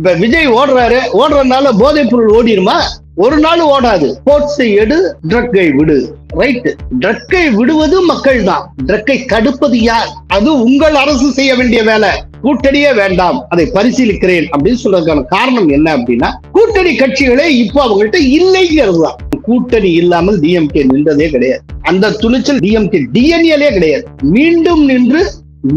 இப்ப விஜய் ஓடுறதுனால போதைப் பொருள் ஓடிடுமா? ஒரு நாள் ஓடாது. ஸ்போர்ட்ஸை எடு, ட்ரக்கை விடு. ரைட், ட்ரக்கை விடுவது மக்கள் தான். ட்ரக்கை தடுப்பது யார்? அது உங்கள் அரசு செய்ய வேண்டிய வேலை. கூட்டணியே வேண்டாம், அதை பரிசீலிக்கிறேன் அப்படின்னு சொல்றதுக்கான காரணம் என்ன அப்படின்னா, கூட்டணி கட்சிகளே இப்போ அவங்கள்ட்ட இல்லைங்கிறது தான். கூட்டணி இல்லாமல் டிஎம்கே நின்றதே கிடையாது. அந்த துணிச்சல் டிஎம்கே டிஎன்ஏலே கிடையாது. மீண்டும் நின்று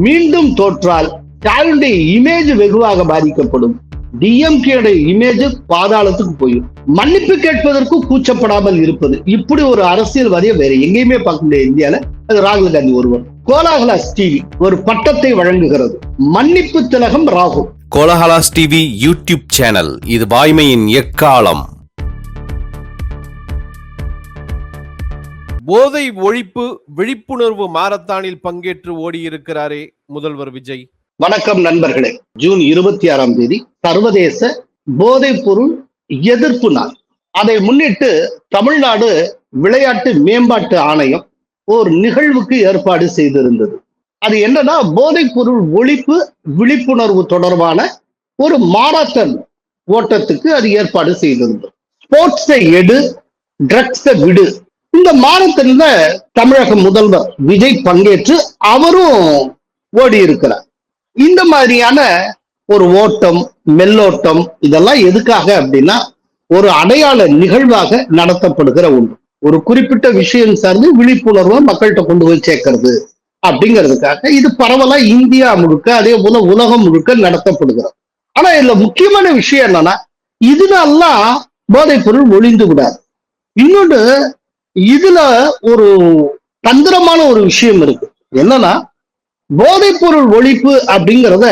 மீண்டும் தோற்றால் ஸ்டாலினுடைய இமேஜ் வெகுவாக பாதிக்கப்படும். டிஎம்கே இமேஜ் பாதாளத்துக்கு போயும். மன்னிப்பு கேட்பதற்கு கூச்சப்படாமல் இருப்பது, இப்படி ஒரு அரசியல்வாதியை வேற எங்கேயுமே பார்க்க முடியாது இந்தியால. அது ராகுல் காந்தி ஒருவர். கோலாகலாஸ் டிவி ஒரு பட்டத்தை வழங்குகிறது, மன்னிப்பு திலகம் ராகுல். கோலாகலாஸ் டிவி யூடியூப் சேனல், இது வாய்மையின் எக்காலம். போதை ஒழிப்பு விழிப்புணர்வு மாரத்தானில் பங்கேற்று ஓடியிருக்கிறாரே முதல்வர் விஜய். வணக்கம் நண்பர்களே. ஜூன் 26ஆம் தேதி சர்வதேச போதைப் பொருள் எதிர்ப்பு நாள். அதை முன்னிட்டு தமிழ்நாடு விளையாட்டு மேம்பாட்டு ஆணையம் ஒரு நிகழ்வுக்கு ஏற்பாடு செய்திருந்தது. அது என்னன்னா, போதைப் பொருள் ஒழிப்பு விழிப்புணர்வு தொடர்பான ஒரு மாரத்தான் ஓட்டத்துக்கு அது ஏற்பாடு செய்திருந்தது. ஸ்போர்ட்ஸை எடு, ட்ரக்ஸை விடு. இந்த மாரத்தான்ல தமிழக முதல்வர் விஜய் பங்கேற்று அவரும் ஓடி இருக்கிறார். இந்த மாதிரியான ஒரு ஓட்டம், மெல்லோட்டம், இதெல்லாம் எதுக்காக அப்படின்னா, ஒரு அடையாள நிகழ்வாக நடத்தப்படுகிற ஒன்று. ஒரு குறிப்பிட்ட விஷயம் சார்ந்து விழிப்புணர்வை மக்கள்கிட்ட கொண்டு போய் சேர்க்கிறது அப்படிங்கிறதுக்காக இது பரவலா இந்தியா முழுக்க, அதே போல உலகம் முழுக்க நடத்தப்படுகிறது. ஆனா இதுல முக்கியமான விஷயம் என்னன்னா, இதனாலாம் போதைப் பொருள் ஒழிந்து விடாது. இன்னொன்று, இதுல ஒரு தந்திரமான ஒரு விஷயம் இருக்கு. என்னன்னா, போதைப் பொருள் ஒழிப்பு அப்படிங்கிறத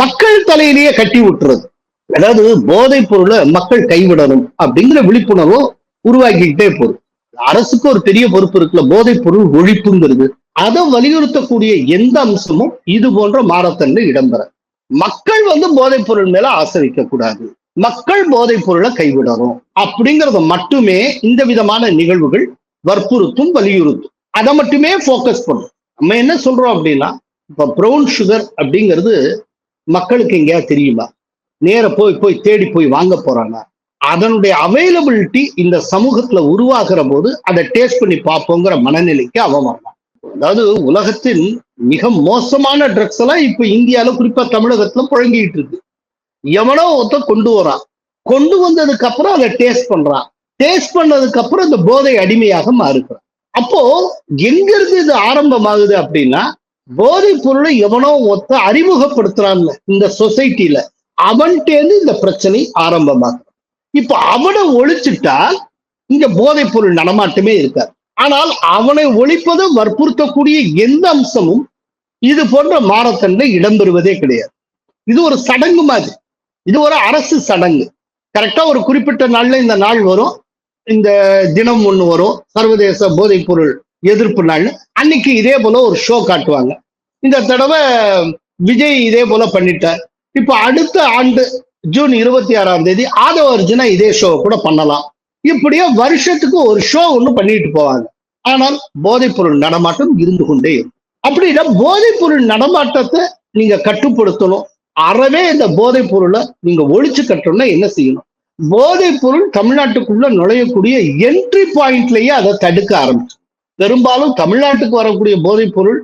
மக்கள் தலையிலேயே கட்டி விட்டுறது. அதாவது போதைப் பொருளை மக்கள் கைவிடணும் அப்படிங்கிற விழிப்புணர்வு உருவாக்கிக்கிட்டே போகுது. அரசுக்கு ஒரு பெரிய பொறுப்பு இருக்குல்ல, போதைப் பொருள் ஒழிப்புங்கிறது. அதை வலியுறுத்தக்கூடிய எந்த அம்சமும் இது போன்ற மாரத்தான்ல இடம்பெற. மக்கள் போதைப் பொருள் மேல ஆசை வைக்க கூடாது, மக்கள் போதைப் பொருளை கைவிடணும் அப்படிங்கறத மட்டுமே இந்த விதமான நிகழ்வுகள் வற்புறுத்தும், வலியுறுத்தும். அதை மட்டுமே போக்கஸ் பண்ணும். நம்ம என்ன சொல்றோம் அப்படின்னா, இப்ப ப்ரௌன் சுகர் அப்படிங்கிறது மக்களுக்கு எங்கேயாவது தெரியுமா? நேர போய் தேடி போய் வாங்க போறாங்க. அதனுடைய அவைலபிலிட்டி இந்த சமூகத்துல உருவாகிற போது அதை டேஸ்ட் பண்ணி பார்ப்போங்கிற மனநிலைக்கு அவன் வரலாம். அதாவது உலகத்தின் மிக மோசமான ட்ரக்ஸ் எல்லாம் இப்ப இந்தியால, குறிப்பா தமிழகத்துல புழங்கிட்டு இருக்கு. எவனோ ஒருத்தர் கொண்டு வரான், கொண்டு வந்ததுக்கு அப்புறம் அதை டேஸ்ட் பண்றான், டேஸ்ட் பண்ணதுக்கு அப்புறம் இந்த போதை அடிமையாக மாறுகிறான். அப்போ எங்கிருந்து இது ஆரம்பமாகுது அப்படின்னா, போதைப் பொருளை எவனோ ஒத்த அறிமுகப்படுத்துறான்ல இந்த சொசைட்டில, அவன்கிட்டேருந்து இந்த பிரச்சனை ஆரம்பமாகும். இப்ப அவனை ஒழிச்சுட்டால் இங்க போதைப் பொருள் நடமாட்டமே இருக்காது. ஆனால் அவனை ஒழிப்பதை வற்புறுத்தக்கூடிய எந்த அம்சமும் இது போன்ற மாரத்தான்ல இடம்பெறுவதே கிடையாது. இது ஒரு சடங்கு மாதிரி, இது ஒரு அரசு சடங்கு. கரெக்டா ஒரு குறிப்பிட்ட நாள்ல இந்த நாள் வரும், இந்த தினம் ஒண்ணு வரும், சர்வதேச போதைப் பொருள் எதிர்ப்பு நாள். அன்னைக்கு இதே போல ஒரு ஷோ காட்டுவாங்க. இந்த தடவை விஜய் இதே போல பண்ணிட்டார். இப்ப அடுத்த ஆண்டு ஜூன் 26ஆம் தேதி ஆதவ அர்ஜுனா இதே ஷோ கூட பண்ணலாம். இப்படியே வருஷத்துக்கு ஒரு ஷோ ஒண்ணு பண்ணிட்டு போவாங்க. ஆனால் போதைப் பொருள் நடமாட்டம் இருந்து கொண்டே இருக்கும். அப்படின்னா போதைப் பொருள் நடமாட்டத்தை நீங்க கட்டுப்படுத்தணும். அறவே இந்த போதைப் பொருளை நீங்க ஒழிச்சு கட்டணும்னா என்ன செய்யணும்? போதைப் பொருள் தமிழ்நாட்டுக்குள்ள நுழையக்கூடிய என்ட்ரி பாயிண்ட்லயே அதை தடுக்க ஆரம்பிச்சு. பெரும்பாலும் தமிழ்நாட்டுக்கு வரக்கூடிய போதைப் பொருள்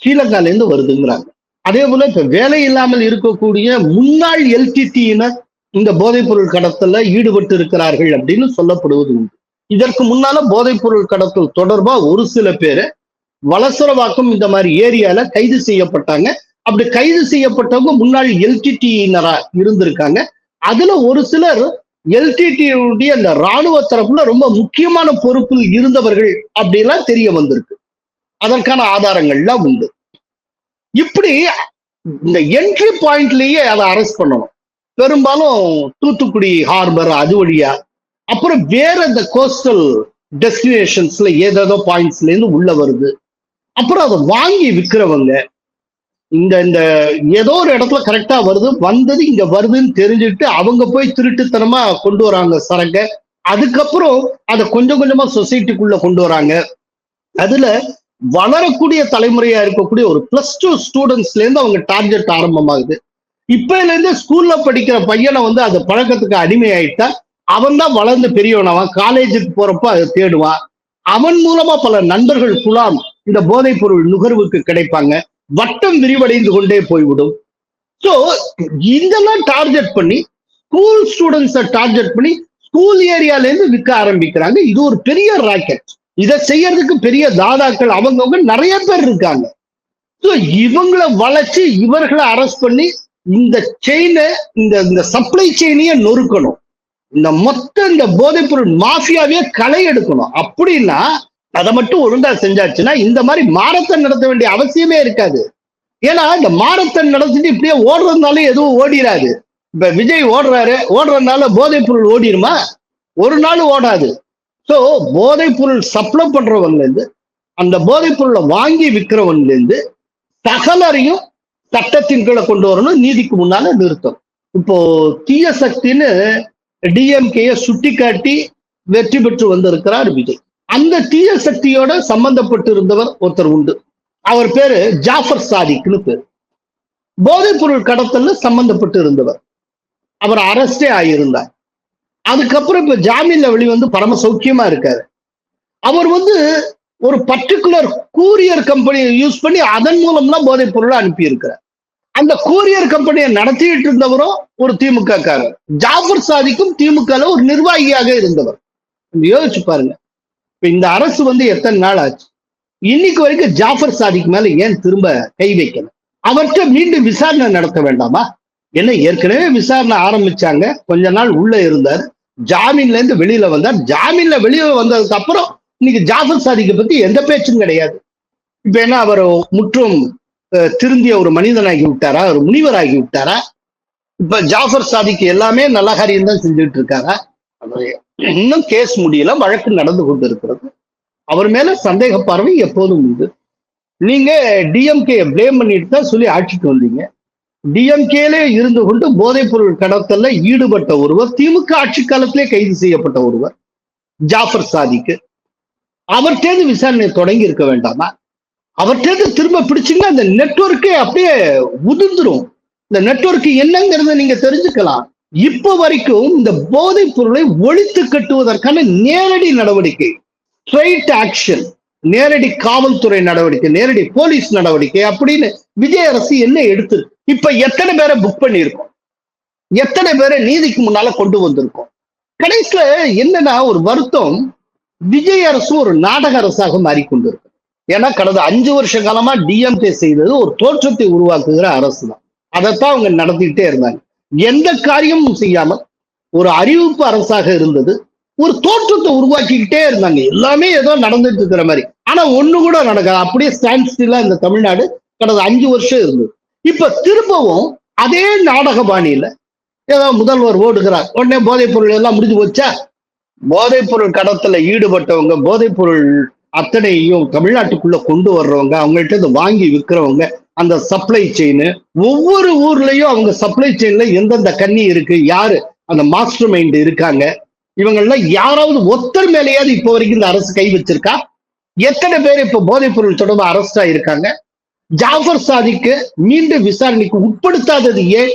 ஸ்ரீலங்கால இருந்து வருதுங்கிறாங்க. அதே போல இப்ப வேலை இல்லாமல் இருக்கக்கூடிய முன்னாள் எல்டிடியினர் இந்த போதைப் பொருள் கடத்தல ஈடுபட்டு இருக்கிறார்கள் அப்படின்னு சொல்லப்படுவது உண்டு. இதற்கு முன்னால போதைப் பொருள் கடத்தல் தொடர்பா ஒரு சில பேரை வலசரவாக்கம் இந்த மாதிரி ஏரியால கைது செய்யப்பட்டாங்க. அப்படி கைது செய்யப்பட்டவங்க முன்னாள் எல்டிடியினரா இருந்திருக்காங்க. அதுல ஒரு சிலர் எல்டிடியுடைய அந்த ராணுவ தரப்புல ரொம்ப முக்கியமான பொறுப்பில் இருந்தவர்கள் அப்படிலாம் தெரிய வந்திருக்கு. அதற்கான ஆதாரங்கள்லாம் உண்டு. இப்படி இந்த என்ட்ரி பாயிண்ட்லயே அதை அரெஸ்ட் பண்ணணும். பெரும்பாலும் தூத்துக்குடி ஹார்பர் அது வழியா, அப்புறம் வேற இந்த கோஸ்டல் டெஸ்டினேஷன்ஸ்ல ஏதேதோ பாயிண்ட்ஸ்ல இருந்து உள்ள வருது. அப்புறம் அதை வாங்கி விற்கிறவங்க இந்த ஏதோ ஒரு இடத்துல கரெக்டா வருது, வந்தது இங்க வருதுன்னு தெரிஞ்சுட்டு அவங்க போய் திருட்டுத்தனமா கொண்டு வராங்க சரக்க. அதுக்கப்புறம் அதை கொஞ்சம் கொஞ்சமா சொசைட்டிக்குள்ள கொண்டு வராங்க. அதுல வளரக்கூடிய தலைமுறையா இருக்கக்கூடிய ஒரு +2 ஸ்டூடெண்ட்ஸ்ல இருந்து அவங்க டார்கெட் ஆரம்பமாகுது. இப்பல இருந்து ஸ்கூல்ல படிக்கிற பையனை வந்து அது பழக்கத்துக்கு அடிமையாயிட்டா அவன் தான் வளர்ந்து பெரியவனவன், காலேஜுக்கு போறப்ப அதை தேடுவான். அவன் மூலமா பல நண்பர்கள் குலாம் இந்த போதைப் பொருள் நுகர்வுக்கு கிடைப்பாங்க. வட்டம் விரிவடைந்து கொண்டே போய்விடும். சோ இதெல்லாம் டார்கெட் பண்ணி ஸ்கூல் ஸ்டூடெண்ட்ஸை டார்கெட் பண்ணி ஸ்கூல் ஏரியால இருந்து விற்க ஆரம்பிக்கிறாங்க. இது ஒரு பெரிய ராக்கெட். இதை செய்யறதுக்கு பெரிய தாதாக்கள் அவங்கவுங்க நிறைய பேர் இருக்காங்க. சோ இவங்களை வளைச்சு இவர்களை அரெஸ்ட் பண்ணி இந்த செயினை இந்த சப்ளை செயினையே நொறுக்கணும். இந்த இந்த போதைப் பொருள் மாஃபியாவே களை எடுக்கணும். அப்படின்னா அதை மட்டும் ஒழுங்கா செஞ்சாச்சுன்னா இந்த மாதிரி மாரத்தான் நடத்த வேண்டிய அவசியமே இருக்காது. ஏன்னா இந்த மாரத்தான் நடத்திட்டு இப்படியே ஓடுறதுனால எதுவும் ஓடிராது. இப்ப விஜய் ஓடுறதுனால போதைப் பொருள் ஓடிருமா? ஒரு நாள் ஓடாது. சோ போதைப் பொருள் சப்ளை பண்றவன்ல இருந்து அந்த போதைப் பொருளை வாங்கி விற்கிறவன்ல இருந்து சகலரையும் சட்டத்தின் கீழே கொண்டு வரணும், நீதிக்கு முன்னால நிறுத்தம். இப்போ தீய சக்தின்னு டிஎம்கேயை சுட்டி காட்டி வெற்றி பெற்று வந்திருக்கிறார் விஜய். அந்த தீய சக்தியோட சம்பந்தப்பட்டு இருந்தவர் ஒருத்தர் உண்டு. அவர் பேரு ஜாஃபர் சாதிக்னு பேரு. போதைப் பொருள் கடத்தல்ல சம்பந்தப்பட்டு இருந்தவர். அவர் அரஸ்டே ஆகியிருந்தார். அதுக்கப்புறம் இப்ப ஜாமீன்ல வெளிவந்து பரம சௌக்கியமா இருக்காரு. அவர் வந்து ஒரு பர்டிகுலர் கூரியர் கம்பெனியை யூஸ் பண்ணி அதன் மூலம்லாம் போதைப் பொருளை அனுப்பி இருக்கிறார். அந்த கூரியர் கம்பெனியை நடத்திட்டு இருந்தவரும் ஒரு திமுக காரர். ஜாஃபர் சாதிக்கும் திமுக ஒரு நிர்வாகியாக இருந்தவர். யோசிச்சு பாருங்க. இப்ப இந்த அரசு வந்து எத்தனை நாள் ஆச்சு? இன்னைக்கு வரைக்கும் ஜாஃபர் சாதிக்கு மேல ஏன் திரும்ப கை வைக்கணும்? அவர்கிட்ட மீண்டும் விசாரணை நடத்த வேண்டாமா? என்ன ஏற்கனவே விசாரணை ஆரம்பிச்சாங்க. கொஞ்ச நாள் உள்ள இருந்தார், ஜாமீன்ல இருந்து வெளியில வந்தார். ஜாமீன்ல வெளியில வந்ததுக்கு அப்புறம் இன்னைக்கு ஜாஃபர் சாதிக்கை பத்தி எந்த பேச்சும் கிடையாது. இப்ப என்ன அவர் முற்றும் திருந்திய ஒரு மனிதனாகி விட்டாரா? ஒரு முனிவராகி விட்டாரா? இப்ப ஜாஃபர் சாதிக்கு எல்லாமே நல்ல காரியம் தான் செஞ்சுட்டு இருக்காரா? இன்னும் கேஸ் முடியல, வழக்கு நடந்து கொண்டு இருக்கிறது. அவர் மேல சந்தேக பார்வை எப்போதும் உண்டு. நீங்க டிஎம்கே பிளேம் பண்ணிட்டு தான் சொல்லி ஆட்சிக்கு வந்தீங்க. டிஎம்கேலே இருந்து கொண்டு போதைப் பொருள் கடத்தல்ல ஈடுபட்ட ஒருவர், திமுக ஆட்சி காலத்திலே கைது செய்யப்பட்ட ஒருவர் ஜாஃபர் சாதிக்கு. அவர்கிட்ட விசாரணை தொடங்கி இருக்க வேண்டாமா? அவர்கிட்ட திரும்ப பிடிச்சிங்கன்னா அந்த நெட்வொர்க்கே அப்படியே உதிர்ந்துரும். இந்த நெட்வொர்க் என்னங்கிறத நீங்க தெரிஞ்சுக்கலாம். இப்ப வரைக்கும் இந்த போதைப் பொருளை ஒழித்து கட்டுவதற்கான நேரடி நடவடிக்கை, ஸ்ட்ரைட் ஆக்ஷன், நேரடி காவல்துறை நடவடிக்கை, நேரடி போலீஸ் நடவடிக்கை அப்படின்னு விஜய் அரசு என்ன எடுத்து இப்ப எத்தனை பேரை புக் பண்ணியிருக்கோம்? எத்தனை பேரை நீதிக்கு முன்னால கொண்டு வந்திருக்கோம்? கடைசியில என்னன்னா ஒரு வருத்தம், விஜய் அரசு ஒரு நாடக அரசாக மாறிக்கொண்டிருக்கு. ஏன்னா கடந்த 5 வருஷ காலமா டிஎம்கே செய்தது ஒரு தோற்றத்தை உருவாக்குகிற அரசு தான். அதைத்தான் அவங்க நடத்திக்கிட்டே இருந்தாங்க. எந்த காரியமும் செய்யாமல் ஒரு அறிவிப்பு அரசாக இருந்தது. ஒரு தோற்றத்தை உருவாக்கிக்கிட்டே இருந்தாங்க. எல்லாமே ஏதோ நடந்துட்டு இருக்கிற மாதிரி. ஆனா ஒண்ணு கூட நடக்காது. அப்படியே ஸ்டாண்ட் ஸ்டில்லா இந்த தமிழ்நாடு கடந்த 5 வருஷம் இருந்தது. இப்ப திரும்பவும் அதே நாடக பாணியில ஏதோ முதல்வர் ஓடுகிறார், உடனே போதைப் பொருள் எல்லாம் முடிஞ்சு போச்சா? போதைப் பொருள் கடத்தல ஈடுபட்டவங்க, போதைப் பொருள் அத்தனையும் தமிழ்நாட்டுக்குள்ள கொண்டு வர்றவங்க, அவங்கள்ட்ட வாங்கி விற்கிறவங்க, அந்த சப்ளை செயின், ஒவ்வொரு ஊர்லயும் அவங்க சப்ளை செயின்ல எந்தெந்த கண்ணி இருக்கு, யாரு அந்த மாஸ்டர் மைண்ட் இருக்காங்க, இவங்கெல்லாம் யாராவது ஒருத்தர் மேலேயாவது இப்ப வரைக்கும் இந்த அரசு கை வச்சிருக்கா? எத்தனை பேர் இப்ப போதைப் பொருள் தொடர்பு அரெஸ்ட் ஆயிருக்காங்க? ஜாஃபர் சாதிக்கு மீண்டும் விசாரணைக்கு உட்படுத்தாதது ஏன்?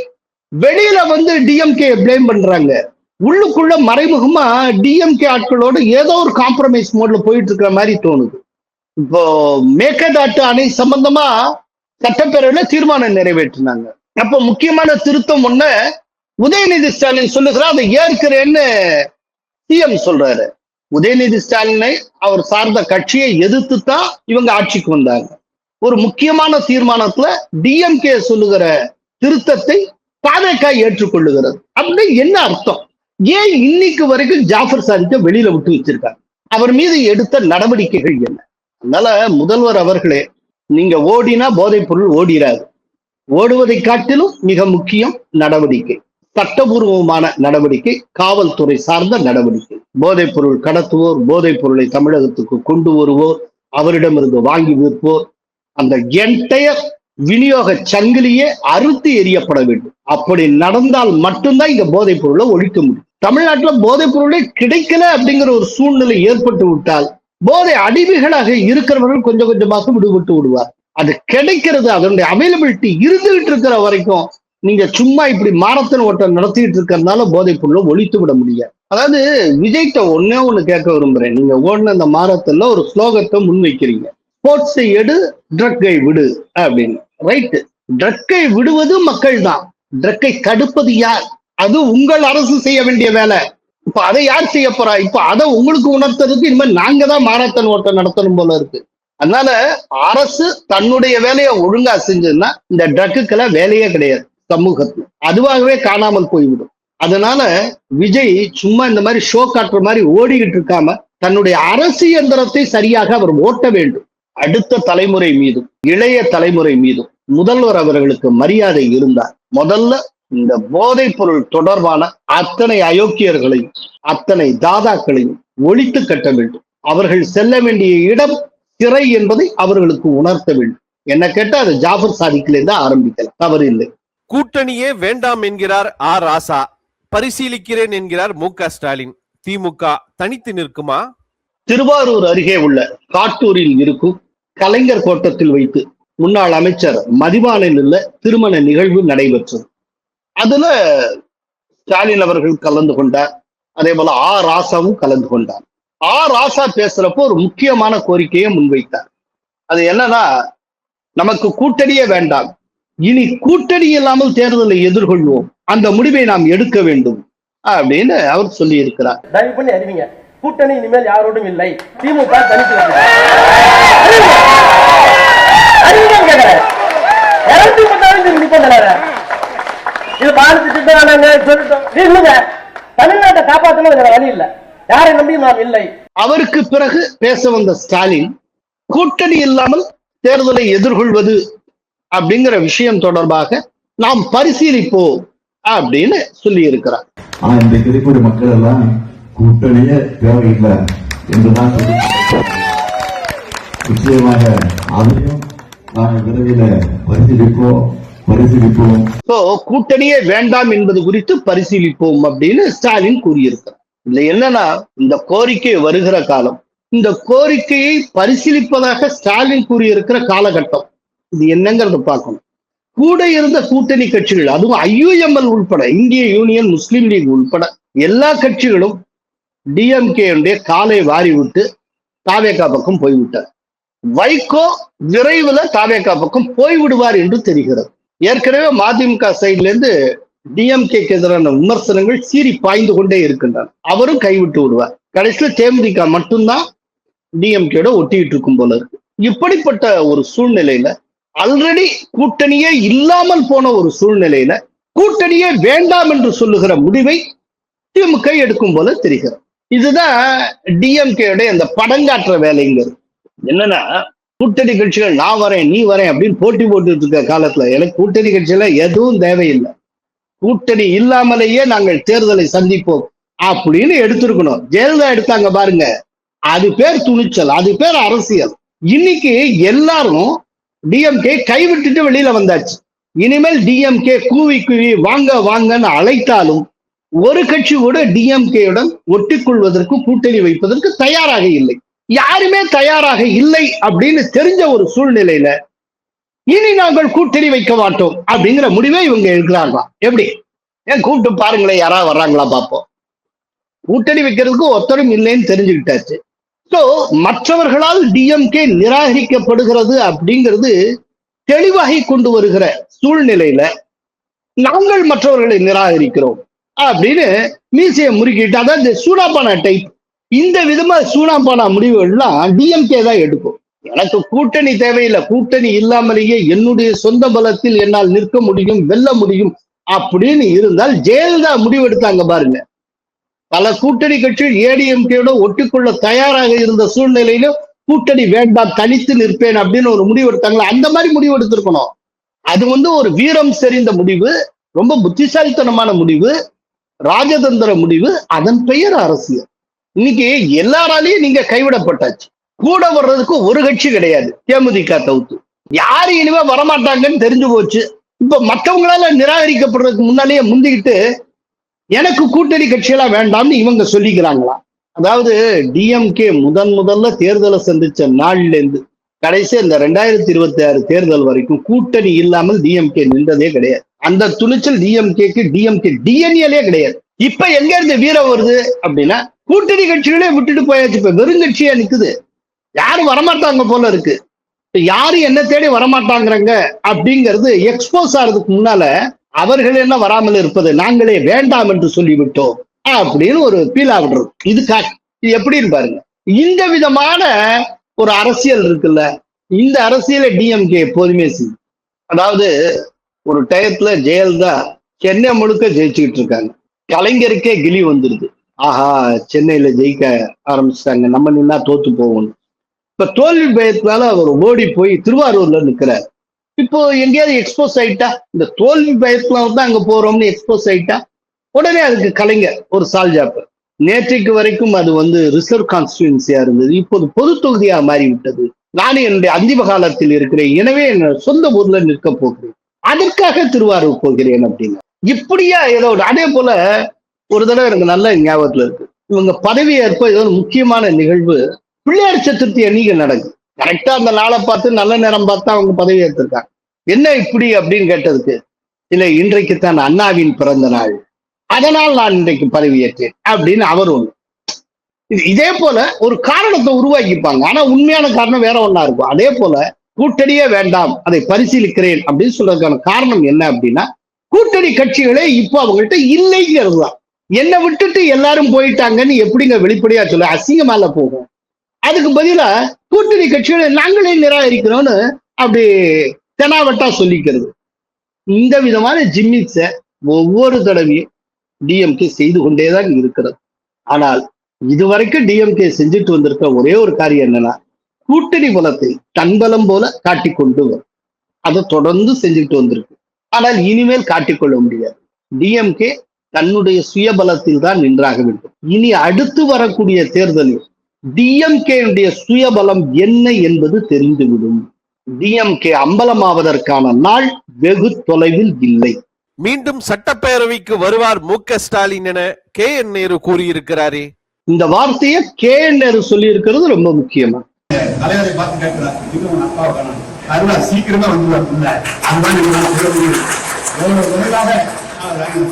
வெளியில வந்து டிஎம்கே பிளேம் பண்றாங்க, உள்ளுக்குள்ள மறைமுகமா டிஎம்கே ஆட்களோட ஏதோ ஒரு காம்ப்ரமைஸ் மோட்ல போயிட்டு இருக்கிற மாதிரி தோணுது. இப்போ மேகதாட்டு அணை சம்பந்தமா சட்டப்பேரவையில தீர்மானம் நிறைவேற்றினாங்க. அப்ப முக்கியமான திருத்தம் ஒண்ணு உதயநிதி ஸ்டாலின் சொல்லுகிறார், அதை ஏற்கிறேன்னு சிஎம் சொல்றாரு. உதயநிதி ஸ்டாலினை அவர் சார்ந்த கட்சியை எதிர்த்து தான் இவங்க ஆட்சிக்கு வந்தாங்க. ஒரு முக்கியமான தீர்மானத்துல டிஎம்கே சொல்லுகிற திருத்தத்தை பாஜக ஏற்றுக்கொள்ளுகிறது. அப்படின்னு என்ன அர்த்தம்? ஏன் இன்னைக்கு வரைக்கும் ஜாஃபர் சாதிக்க வெளியில விட்டு வச்சிருக்காங்க? அவர் மீது எடுத்த நடவடிக்கைகள் என்ன? அதனால முதல்வர் அவர்களே, நீங்க ஓடினா போதைப் பொருள் ஓடிராது. ஓடுவதை காட்டிலும் மிக முக்கியம் நடவடிக்கை, சட்டபூர்வமான நடவடிக்கை, காவல்துறை சார்ந்த நடவடிக்கை. போதைப் பொருள் கடத்துவோர், போதைப் பொருளை தமிழகத்துக்கு கொண்டு வருவோர், அவரிடமிருந்து வாங்கி விற்போர், அந்த என்டையர் விநியோக சங்கிலியே அறுத்து எறியப்பட வேண்டும். அப்படி நடந்தால் மட்டும்தான் இங்க போதைப் பொருளை ஒழிக்க முடியும். தமிழ்நாட்டுல போதைப் பொருளே கிடைக்கல அப்படிங்கிற ஒரு சூழ்நிலை ஏற்பட்டு விட்டால் போதை அடிமைகளாக இருக்கிறவர்கள் கொஞ்சம் கொஞ்சமாக விடுபட்டு விடுவார். அது கிடைக்கிறது, அதனுடைய அவைலபிலிட்டி இருந்துகிட்டு இருக்கிற வரைக்கும் நீங்க சும்மா இப்படி மாரத்தான் ஓட்டம் நடத்திட்டு இருக்கிறதுனால போதைப் பொருளை ஒழித்து விட முடியாது. அதாவது விஜய்கிட்ட ஒன்னே ஒண்ணு கேட்க விரும்புறேன். நீங்க ஓடின அந்த மாரத்தான்ல ஒரு ஸ்லோகத்தை முன்வைக்கிறீங்க, ஸ்போர்ட்ஸை எடு, ட்ரக்கை விடு அப்படின்னு. ரைட்டு, ட்ரக்கை விடுவது மக்கள் தான், ட்ரக்கை தடுப்பது யார்? அது உங்கள் அரசு செய்ய வேண்டிய வேலை. இப்ப அதை யார் செய்ய போறா? இப்ப அதை உங்களுக்கு உணர்த்துறதுக்கு இனிமேல் நாங்க தான் மாரத்தான் ஓட்டம் நடத்தணும் போல இருக்கு. அதனால அரசு தன்னுடைய வேலையை ஒழுங்கா செஞ்சதுன்னா இந்த ட்ரக்குக்கெல்லாம் வேலையே கிடையாது சமூகத்துல, அதுவாகவே காணாமல் போய்விடும். அதனால விஜய் சும்மா இந்த மாதிரி ஷோ காட்டுற மாதிரி ஓடிக்கிட்டு இருக்காம தன்னுடைய அரசு இயந்திரத்தை சரியாக அவர் ஓட்ட வேண்டும். அடுத்த தலைமுறை மீதும் இளைய தலைமுறை மீதும் முதல்வர் அவர்களுக்கு மரியாதை இருந்தார். முதல்ல இந்த போதைப் பொருள் தொடர்பான அத்தனை அயோக்கியர்களையும் அத்தனை தாதாக்களையும் ஒழித்து கட்ட வேண்டும். அவர்கள் செல்ல வேண்டிய இடம் சிறை என்பதை அவர்களுக்கு உணர்த்த வேண்டும். என்ன கேட்டா அது ஜாஃபர் சாதிக்கிலே தான் ஆரம்பிக்கலாம், தவறு இல்லை. கூட்டணியே வேண்டாம் என்கிறார் ஆர் ராசா, பரிசீலிக்கிறேன் என்கிறார் மு.க. ஸ்டாலின். திமுக தனித்து நிற்குமா? திருவாரூர் அருகே உள்ள காட்டூரில் இருக்கும் கலைஞர் கோட்டத்தில் வைத்து முன்னாள் அமைச்சர் மதிவானில் உள்ள திருமண நிகழ்வு நடைபெற்றது. அதுல ஸ்டாலின் அவர்கள் கலந்து கொண்டார், அதே போல ராசாவும் கலந்து கொண்டார். ராசா பேசுறப்போ ஒரு முக்கியமான கோரிக்கையை முன்வைத்தார். அது என்னன்னா, நமக்கு கூட்டணியே வேண்டாம், இனி கூட்டணி இல்லாமல் தேர்தலை எதிர்கொள்வோம், அந்த முடிவை நாம் எடுக்க வேண்டும் அப்படின்னு அவர் சொல்லி இருக்கிறார். தயவு பண்ணி அறிவிங்க, கூட்டணி இனிமேல் யாரோடும் இல்லை, திமுக தனித்து தமிழ்நாட்டை காப்பாற்றணும் வழி இல்லை, யாரை நம்பி நாம் இல்லை. அவருக்கு பிறகு பேச வந்த ஸ்டாலின் கூட்டணி இல்லாமல் தேர்தலை எதிர்கொள்வது அப்படிங்கிற விஷயம் தொடர்பாக நாம் பரிசீலிப்போம் அப்படின்னு சொல்லி இருக்கிறார். இந்த கிடைக்கூடிய மக்கள் எல்லாம் கூட்டணியே தேவையில்லை என்றுதான் நிச்சயமாக அதையும் நாங்கள் விரைவில் பரிசீலிப்போம். கூட்டணியே வேண்டாம் என்பது குறித்து பரிசீலிப்போம் அப்படின்னு ஸ்டாலின் கூறியிருக்கிறார். இதுல என்னன்னா, இந்த கோரிக்கை வருகிற காலம், இந்த கோரிக்கையை பரிசீலிப்பதாக ஸ்டாலின் கூறியிருக்கிற காலகட்டம் இது என்னங்கிறத பார்க்கணும். கூட இருந்த கூட்டணி கட்சிகள், அதுவும் IUML உள்பட, இந்திய யூனியன் முஸ்லீம் லீக் உள்பட எல்லா கட்சிகளும் டிஎம்கே காலை வாரி விட்டு தாவேகா பக்கம் போய்விட்டார். வைகோ விரைவில் தாவேகா பக்கம் போய்விடுவார் என்று தெரிகிறது. ஏற்கனவே மதிமுக சைட்ல இருந்து டிஎம்கேக்கு எதிரான விமர்சனங்கள் சீறி பாய்ந்து கொண்டே இருக்கின்றன. அவரும் கைவிட்டு விடுவார். கடைசியில் தேமுதிக மட்டும்தான் டிஎம்கேட ஒட்டிட்டு இருக்கும் போல இருக்கு. இப்படிப்பட்ட ஒரு சூழ்நிலையில, ஆல்ரெடி கூட்டணியே இல்லாமல் போன ஒரு சூழ்நிலையில கூட்டணியே வேண்டாம் என்று சொல்லுகிற முடிவை திமுக எடுக்கும் போல தெரிகிறது. இதுதான் டிஎம்கேட இந்த படங்காற்ற வேலைங்கிறது. என்னன்னா, கூட்டணி கட்சிகள் நான் வரேன் நீ வரேன் அப்படின்னு போட்டி போட்டு இருக்க காலத்துல எனக்கு கூட்டணி கட்சியில எதுவும் தேவையில்லை, கூட்டணி இல்லாமலேயே நாங்கள் தேர்தலை சந்திப்போம் அப்படின்னு எடுத்திருக்கணும். ஜெயலலிதா எடுத்தாங்க பாருங்க, அது பேர் துணிச்சல், அது பேர் அரசியல். இன்னைக்கு எல்லாரும் டிஎம்கே கைவிட்டுட்டு வெளியில வந்தாச்சு. இனிமேல் டிஎம்கே கூவி கூவி வாங்க வாங்கன்னு அழைத்தாலும் ஒரு கட்சி கூட டிஎம்கேயுடன் ஒட்டிக்கொள்வதற்கு கூட்டணி வைப்பதற்கு தயாராக இல்லை. யாருமே தயாராக இல்லை அப்படின்னு தெரிஞ்ச ஒரு சூழ்நிலையில இனி நாங்கள் கூட்டணி வைக்க மாட்டோம் அப்படிங்கிற முடிவை இவங்க எடுக்கிறாங்களாம். எப்படி? ஏன் கூப்பிட்டு பாருங்களேன், யாராவது வர்றாங்களா பார்ப்போம். கூட்டணி வைக்கிறதுக்கு ஒருத்தரும் இல்லைன்னு தெரிஞ்சுக்கிட்டாச்சு. சோ மற்றவர்களால் டிஎம்கே நிராகரிக்கப்படுகிறது அப்படிங்கிறது தெளிவாகி கொண்டு வருகிற சூழ்நிலையில நாங்கள் மற்றவர்களை நிராகரிக்கிறோம் அப்படின்னு மீசையை முறுக்கிட்டு, அதாவது சூடாப்பானா டைப், இந்த விதமா சூடாப்பானா முடிவுகள்லாம் டிஎம்கே தான் எடுக்கும். எனக்கு கூட்டணி தேவையில்லை, கூட்டணி இல்லாமலேயே என்னுடைய சொந்த பலத்தில் என்னால் நிற்க முடியும், வெல்ல முடியும் அப்படின்னு இருந்தால் ஜெயலலிதா முடிவெடுத்தாங்க பாருங்க. பல கூட்டணி கட்சிகள் ஏடிஎம்கேயோட ஒட்டிக்கொள்ள தயாராக இருந்த சூழ்நிலையிலும் கூட்டணி வேண்டாம் தனித்து நிற்பேன் அப்படின்னு ஒரு முடிவு எடுத்தாங்களா, அந்த மாதிரி முடிவு எடுத்திருக்கணும். அது ஒரு வீரம் செறிந்த முடிவு, ரொம்ப புத்திசாலித்தனமான முடிவு, ராஜதந்திர முடிவு, அதன் பெயர் அரசியல். இன்னைக்கு எல்லாராலையும் நீங்க கைவிடப்பட்டாச்சு. கூட வர்றதுக்கு ஒரு கட்சி கிடையாது, தேமுதிக தவிர்த்து. யாரு இனிமே வரமாட்டாங்கன்னு தெரிஞ்சு போச்சு. இப்ப மற்றவங்களால நிராகரிக்கப்படுறதுக்கு முன்னாலேயே முந்திக்கிட்டு எனக்கு கூட்டணி கட்சியெல்லாம் வேண்டாம்னு இவங்க சொல்லிக்கிறாங்களா. அதாவது டிஎம்கே முதல்ல தேர்தலை சந்திச்ச நாள்ல இருந்து கடைசி இந்த 2026 தேர்தல் வரைக்கும் கூட்டணி இல்லாமல் டிஎம்கே நின்றதே கிடையாது. அந்த துணிச்சல் டிஎம்கே டிஎன்ஏலே கிடையாது. இப்ப எங்க இருந்து வீரம் வருது அப்படின்னா கூட்டணி கட்சிகளே விட்டுட்டு போயாச்சு. இப்ப வெறுங்கட்சியா நிக்குது. யாரும் வரமாட்டாங்க போல இருக்கு. யாரும் என்ன தேடி வரமாட்டாங்கிறாங்க அப்படிங்கிறது எக்ஸ்போஸ் ஆறதுக்கு முன்னால அவர்கள் என்ன வராமல் இருப்பது, நாங்களே வேண்டாம் என்று சொல்லிவிட்டோம் அப்படின்னு ஒரு ஃபீல் ஆகுறது. இது எப்படின்னு பாருங்க. இந்த விதமான ஒரு அரசியல் இருக்குல்ல, இந்த அரசியலை டிஎம்கே எப்போதுமே செய்யும். அதாவது ஒரு டயத்துல ஜெயலலிதா சென்னை முழுக்க ஜெயிச்சுக்கிட்டு இருக்காங்க. கலைஞருக்கே கிளி வந்துருது. ஆஹா, சென்னையில ஜெயிக்க ஆரம்பிச்சிட்டாங்க, நம்ம நின்னா தோத்து போகணும். இப்ப தோல்வி பயத்தினால அவர் ஓடி போய் திருவாரூர்ல நிக்கிறார். இப்போ எங்கேயாவது எக்ஸ்போஸ் ஆயிட்டா, இந்த தோல்வி பயத்தினால தான் அங்க போறோம்னு எக்ஸ்போஸ் ஆயிட்டா உடனே அதுக்கு கலைஞர் ஒரு சால்ஜாப்பு. நேற்றைக்கு வரைக்கும் அது ரிசர்வ் கான்ஸ்டிடுவன்சியா இருந்தது, இப்போது பொது தொகுதியா மாறிவிட்டது. நானும் என்னுடைய அந்திம காலத்தில் இருக்கிறேன், எனவே என்ன சொந்த ஊர்ல நிற்க போகிறேன், அதற்காக திருவாரூர் போகிறேன் அப்படின்னு. இப்படியா ஏதோ அதே போல ஒரு தடவை எனக்கு நல்ல ஞாபகத்துல இருக்கு. இவங்க பதவி ஏற்ப ஏதோ முக்கியமான நிகழ்வு பிள்ளையார் சதுர்த்தி அன்னைக்கு நடக்குது. கரெக்டா அந்த நாளை பார்த்து நல்ல நேரம் பார்த்து அவங்க பதவி ஏற்றிருக்காங்க. என்ன இப்படி அப்படின்னு கேட்டதுக்கு, இல்லை இன்றைக்குத்தான் அண்ணாவின் பிறந்த நாள், அதனால் நான் இன்றைக்கு பதவி ஏற்றேன் அப்படின்னு அவர் ஒண்ணு. இதே போல ஒரு காரணத்தை உருவாக்கிப்பாங்க. ஆனா உண்மையான காரணம் வேற ஒண்ணா இருக்கும். அதே போல கூட்டணியே வேண்டாம், அதை பரிசீலிக்கிறேன் அப்படின்னு சொல்றதுக்கான காரணம் என்ன அப்படின்னா, கூட்டணி கட்சிகளே இப்போ அவங்கள்ட்ட இல்லைங்கிறது தான். என்னை விட்டுட்டு எல்லாரும் போயிட்டாங்கன்னு எப்படிங்க வெளிப்படையா சொல்ல, அசிங்கமால போகும். அதுக்கு பதிலா கூட்டணி கட்சிகளை நாங்களே நிராகரிக்கிறோம்னு அப்படி தெனாவட்டா சொல்லிக்கிறது. இந்த விதமான ஜிம்மிக்ஸ ஒவ்வொரு தடவையும் டிஎம்கே செய்து கொண்டேதான் இருக்கிறது. ஆனால் இதுவரைக்கும் டிஎம்கே செஞ்சுட்டு வந்திருக்க ஒரே ஒரு காரியம் என்னன்னா, கூட்டணி பலத்தை தன்பலம் போல காட்டிக்கொண்டு வரும். அதை தொடர்ந்து செஞ்சுட்டு வந்திருக்கு. ஆனால் இனிமேல் காட்டிக்கொள்ள முடியாது. டிஎம்கே தன்னுடைய சுயபலத்தில் தான் நின்றாக வேண்டும். இனி அடுத்து வரக்கூடிய தேர்தலில் டிஎம்கேயுடைய சுயபலம் என்ன என்பது தெரிந்துவிடும். டிஎம்கே அம்பலமாவதற்கான நாள் வெகு தொலைவில் இல்லை. மீண்டும் சட்டப்பேரவைக்கு வருவார் மு.க.ஸ்டாலின் என கே.என். நேரு கூறியிருக்கிறாரே, இந்த வார்த்தையை கே.என். நேரு சொல்லி இருக்கிறது ரொம்ப முக்கியமா. தலைவரை பார்த்து கேட்கிறார், இன்னும் அப்பா வேணும், அருவா சீக்கிரமா வந்துருவார்.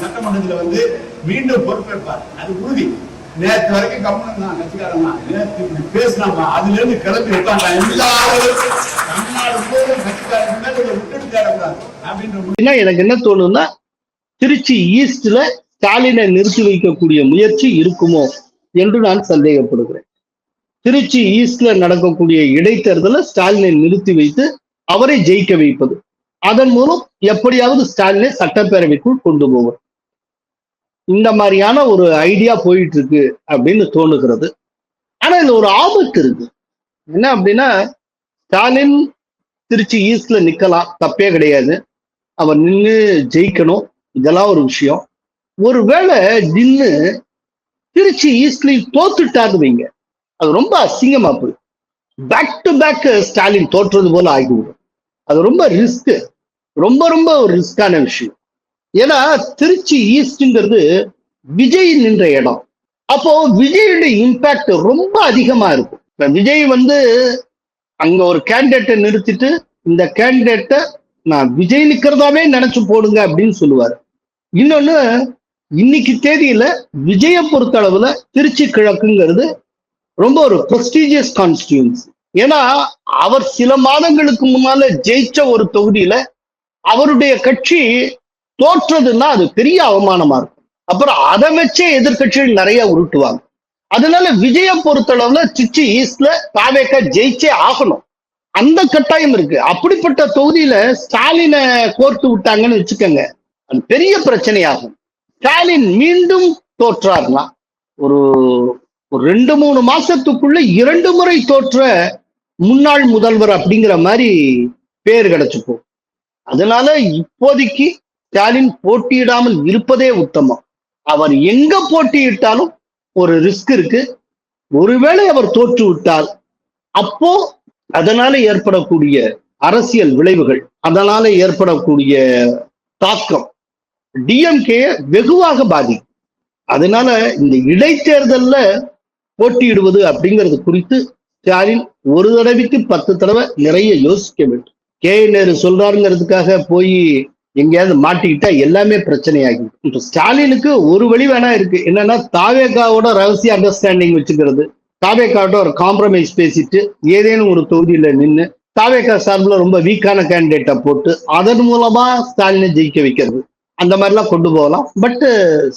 சட்டமன்றத்தில் மீண்டும் பொறுப்பேற்பார், அது உறுதி. நேற்று வரைக்கும் கவனம் தான் கட்சிக்காரன் தான், நேற்று பேசினாமா, அதுல இருந்து கிளம்பி உட்கார்ந்தாங்க. எல்லாரும் தமிழ்நாடு முழுவதும் கட்சிக்காரன் விட்டுட்டு தேடக்கூடாது அப்படின்ற. எனக்கு என்ன தோணுன்னா, திருச்சி ஈஸ்ட்ல ஸ்டாலினை நிறுத்தி வைக்கக்கூடிய முயற்சி இருக்குமோ என்று நான் சந்தேகப்படுகிறேன். திருச்சி ஈஸ்ட்ல நடக்கக்கூடிய இடைத்தேர்தலை ஸ்டாலினை நிறுத்தி வைத்து அவரை ஜெயிக்க வைப்பது, அதன் மூலம் எப்படியாவது ஸ்டாலினை சட்டப்பேரவைக்குள் கொண்டு போவது, இந்த மாதிரியான ஒரு ஐடியா போயிட்டு இருக்கு அப்படின்னு தோணுகிறது. ஆனா இதுல ஒரு ஆபத்து இருக்கு. என்ன அப்படின்னா, ஸ்டாலின் திருச்சி ஈஸ்ட்ல நிக்கலாம், தப்பே கிடையாது. அவர் நின்று ஜெயிக்கணும், இதெல்லாம் ஒரு விஷயம். ஒருவேளை நின்று திருச்சி ஈஸ்ட்லையும் தோத்துட்டாரு வைங்க, அது ரொம்ப அசிங்கமா போய் பேக் டு பேக் ஸ்டாலின் தோற்றது போல ஆகிவிடும். அது ரொம்ப ரிஸ்க், ரொம்ப ரொம்ப ஒரு ரிஸ்கான விஷயம். ஏன்னா திருச்சி ஈஸ்ட்ங்கிறது விஜய் நின்ற இடம். அப்போ விஜயுடைய இம்பாக்ட் ரொம்ப அதிகமா இருக்கும். இப்ப விஜய் அங்க ஒரு கேண்டிடேட்டை நிறுத்திட்டு, இந்த கேண்டிடேட்டை நான் விஜய் நிக்கிறதாவே நினைச்சு போடுங்க அப்படின்னு சொல்லுவாரு. இன்னொன்னு, இன்னைக்கு தேதியில விஜய பொறுத்த அளவுல திருச்சி கிழக்குங்கிறது ரொம்ப ஒரு பிரஸ்டீஜியஸ் கான்ஸ்டிடியூன்சி. ஏன்னா அவர் சில மாதங்களுக்கு முன்னால ஜெயிச்ச ஒரு தொகுதியில அவருடைய கட்சி தோற்றதுன்னா அது பெரிய அவமானமா இருக்கும். அப்புறம் அதை வச்சே எதிர்கட்சிகள் நிறைய உருட்டுவாங்க. அதனால விஜய பொறுத்தளவுல திருச்சி ஈஸ்ட்ல தாவேக்கா ஜெயிச்சே ஆகணும், அந்த கட்டாயம் இருக்கு. அப்படிப்பட்ட தொகுதியில ஸ்டாலினை கோர்த்து விட்டாங்கன்னு வச்சுக்கோங்க, அது பெரிய பிரச்சனையாகும். ஸ்டாலின் மீண்டும் தோற்றார்னா ஒரு 2-3 மாசத்துக்குள்ள 2 முறை தோற்ற முன்னாள் முதல்வர் அப்படிங்கிற மாதிரி பேர் கிடைச்சுப்போம். அதனால இப்போதைக்கு ஸ்டாலின் போட்டியிடாமல் இருப்பதே உத்தமம். அவர் எங்க போட்டியிட்டாலும் ஒரு ரிஸ்க் இருக்கு. ஒருவேளை அவர் தோற்று விட்டால் அப்போ அதனால ஏற்படக்கூடிய அரசியல் விளைவுகள், அதனால ஏற்படக்கூடிய தாக்கம் டிஎம்கே வெகுவாக பாதிக்கும். அதனால இந்த இடைத்தேர்தல்ல போட்டியிடுவது அப்படிங்கிறது குறித்து ஸ்டாலின் ஒரு தடவைக்கு 10 தடவை நிறைய யோசிக்க வேண்டும். நேரு சொல்றாருங்கிறதுக்காக போய் எங்கேயாவது மாட்டிக்கிட்டா எல்லாமே பிரச்சனையாகும். இப்ப ஸ்டாலினுக்கு ஒரு வழி வேணா இருக்கு, என்னன்னா தாவேகாவோட ரகசிய அண்டர்ஸ்டாண்டிங் வச்சுக்கிறது, தாவேகாவோட ஒரு காம்ப்ரமைஸ் பேசிட்டு ஏதேனும் ஒரு தொகுதியில நின்று தாவேகா சார்பில் ரொம்ப வீக்கான கேண்டிடேட்டை போட்டு அதன் மூலமா ஸ்டாலினை ஜெயிக்க வைக்கிறது, அந்த மாதிரிலாம் கொண்டு போகலாம். பட்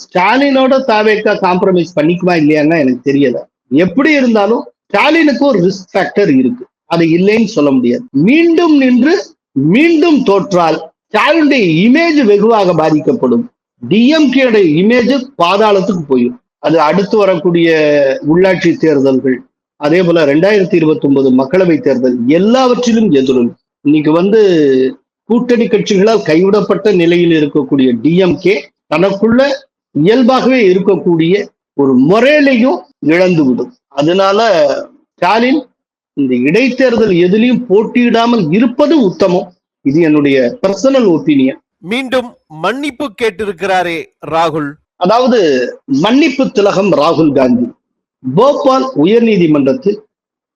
ஸ்டாலினோட தாவேகா காம்ப்ரமைஸ் பண்ணிக்குமா இல்லையான்னா எனக்கு தெரியல. எப்படி இருந்தாலும் ஸ்டாலினுக்கு ஒரு ரிஸ்க் ஃபேக்டர் இருக்கு, அது இல்லைன்னு சொல்ல முடியாது. மீண்டும் நின்று மீண்டும் தோற்றால் ஸ்டாலினுடைய இமேஜ் வெகுவாக பாதிக்கப்படும். டிஎம்கே இமேஜ் பாதாளத்துக்கு போயிடும். அது அடுத்து வரக்கூடிய உள்ளாட்சி தேர்தல்கள், அதே போல 2029 மக்களவை தேர்தல் எல்லாவற்றிலும் எதிரும். இன்னைக்கு கூட்டணி கட்சிகளால் கைவிடப்பட்ட நிலையில் இருக்கக்கூடிய டிஎம்கே தனக்குள்ள இயல்பாகவே இருக்கக்கூடிய ஒரு முறையிலையும் இழந்துவிடும். அதனால ஸ்டாலின் இந்த இடைத்தேர்தல் எதிலையும் போட்டியிடாமல் இருப்பது உத்தமம். இது என்னுடைய பர்சனல் ஒப்பீனியன். மீண்டும் மன்னிப்பு கேட்டிருக்கிறாரே ராகுல். அதாவது மன்னிப்பு திலகம் ராகுல் காந்தி போபால் உயர்நீதிமன்றத்தில்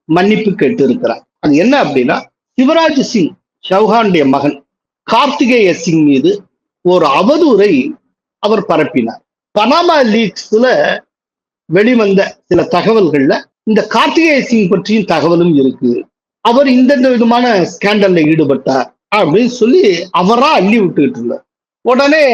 மன்னிப்பு கேட்டு இருக்கிறார். அது என்ன அப்படின்னா, சிவராஜ் சிங் சௌஹானுடைய மகன் கார்த்திகேய சிங் மீது ஒரு அவதூறை அவர் பரப்பினார். பனாமா லீக்ஸ்ல வெளிவந்த சில தகவல்கள்ல இந்த கார்த்திகேய சிங் பற்றியும் தகவலும் இருக்கு. அவர் இந்த விதமான ஸ்கேண்டல்ல ஈடுபட்டார் அப்படின்னு சொல்லி அவரா அள்ளி விட்டுக்கிட்டு இருந்தார். உடனே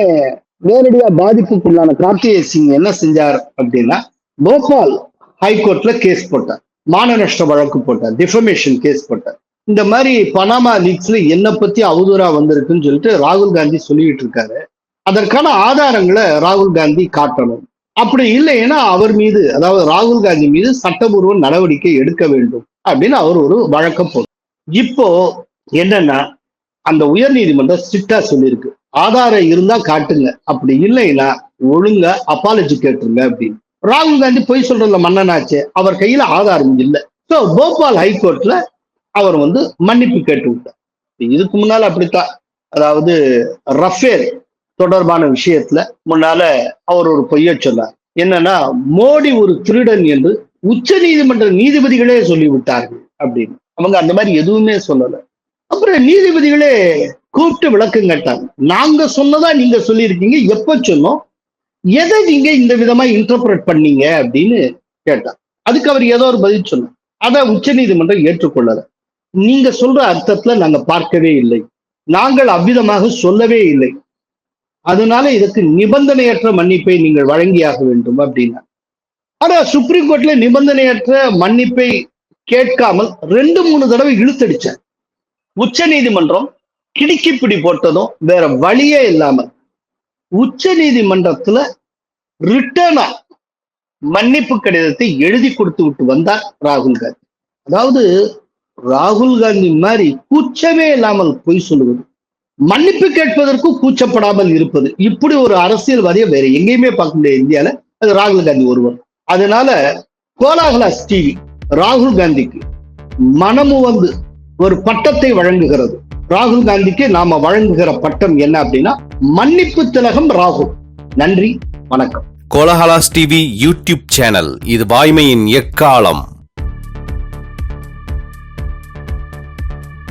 நேரடியா பாதிப்புக்குள்ளான கார்த்திகேய சிங் என்ன செஞ்சார் அப்படின்னா, போபால் ஹைகோர்ட்ல கேஸ் போட்டார், மான நஷ்ட வழக்கு போட்டார், டிஃபமேஷன் கேஸ் போட்டார். இந்த மாதிரி பனாமா லீக்ஸ்ல என்ன பத்தி அவதூறா வந்திருக்குன்னு சொல்லிட்டு ராகுல் காந்தி சொல்லிட்டு இருக்காரு. அதற்கான ஆதாரங்களை ராகுல் காந்தி காட்டணும். அப்படி இல்லைன்னா அவர் மீது, அதாவது ராகுல் காந்தி மீது சட்டபூர்வ நடவடிக்கை எடுக்க வேண்டும் அப்படின்னு அவர் ஒரு வழக்கம் போட்டார். இப்போ என்னன்னா, அந்த உயர் நீதிமன்றம் ஸ்ட்ரிக்டா சொல்லியிருக்கு, ஆதாரம் இருந்தா காட்டுங்க, அப்படி இல்லைன்னா ஒழுங்கா அப்பாலஜி கேட்டுருங்க அப்படின்னு. ராகுல் காந்தி பொய் சொல்றதுல மன்னனாச்சு, அவர் கையில ஆதாரம் இல்லை. ஸோ போபால் ஹைகோர்ட்ல அவர் மன்னிப்பு கேட்டு விட்டார். இதுக்கு முன்னால அப்படித்தான், அதாவது ரஃபேல் தொடர்பான விஷயத்துல முன்னால அவர் ஒரு பொய்ய சொன்னார். என்னன்னா, மோடி ஒரு திருடன் என்று உச்ச நீதிமன்ற நீதிபதிகளே சொல்லிவிட்டார்கள் அப்படின்னு. அவங்க அந்த மாதிரி எதுவுமே சொல்லல. அப்புறம் நீதிபதிகளே கூப்பிட்டு விளக்கம் கேட்டாங்க. நாங்க சொன்னதா நீங்க சொல்லியிருக்கீங்க, எப்ப சொன்னோம், எதை நீங்க இந்த விதமா இன்டர்பிரட் பண்ணீங்க அப்படின்னு கேட்டார். அதுக்கு அவர் ஏதோ ஒரு பதில் சொன்னார். அதை உச்ச நீதிமன்றம் ஏற்றுக்கொள்ளல. நீங்க சொல்ற அர்த்தத்துல நாங்க பார்க்கவே இல்லை, நாங்கள் அவ்விதமாக சொல்லவே இல்லை, அதனால இதற்கு நிபந்தனையற்ற மன்னிப்பை நீங்கள் வழங்கியாக வேண்டும் அப்படின்னா. ஆனா சுப்ரீம் கோர்ட்ல நிபந்தனையற்ற மன்னிப்பை கேட்காமல் 2-3 தடவை இழுத்தடிச்சார். உச்ச நீதிமன்றம் கிடுக்கிப்பிடி போட்டதும் வேற வழியே இல்லாமல் உச்ச நீதிமன்றத்துல ரிட்டர்னா மன்னிப்பு கடிதத்தை எழுதி கொடுத்து விட்டு வந்தார் ராகுல் காந்தி. அதாவது ராகுல் காந்தி மாதிரி கூச்சமே இல்லாமல் பொய் சொல்லுவது, மன்னிப்பு கேட்பதற்கு கூச்சப்படாமல் இருப்பது, இப்படி ஒரு அரசியல்வாதியை வேற எங்கேயுமே பார்க்க முடியாது இந்தியால. அது ராகுல் காந்தி ஒருவர். அதனால கோலாகலாஸ் டிவி ராகுல் காந்திக்கு மனமு ஒரு பட்டத்தை வழங்குகிறது. ராகுல் காந்திக்கு நாம வழங்குகிற பட்டம் என்ன அப்படின்னா, மன்னிப்பு திலகம் ராகுல். நன்றி, வணக்கம். கோலஹலாஸ் டிவி யூடியூப் சேனல், இது வாய்மையின் எக்காலம்.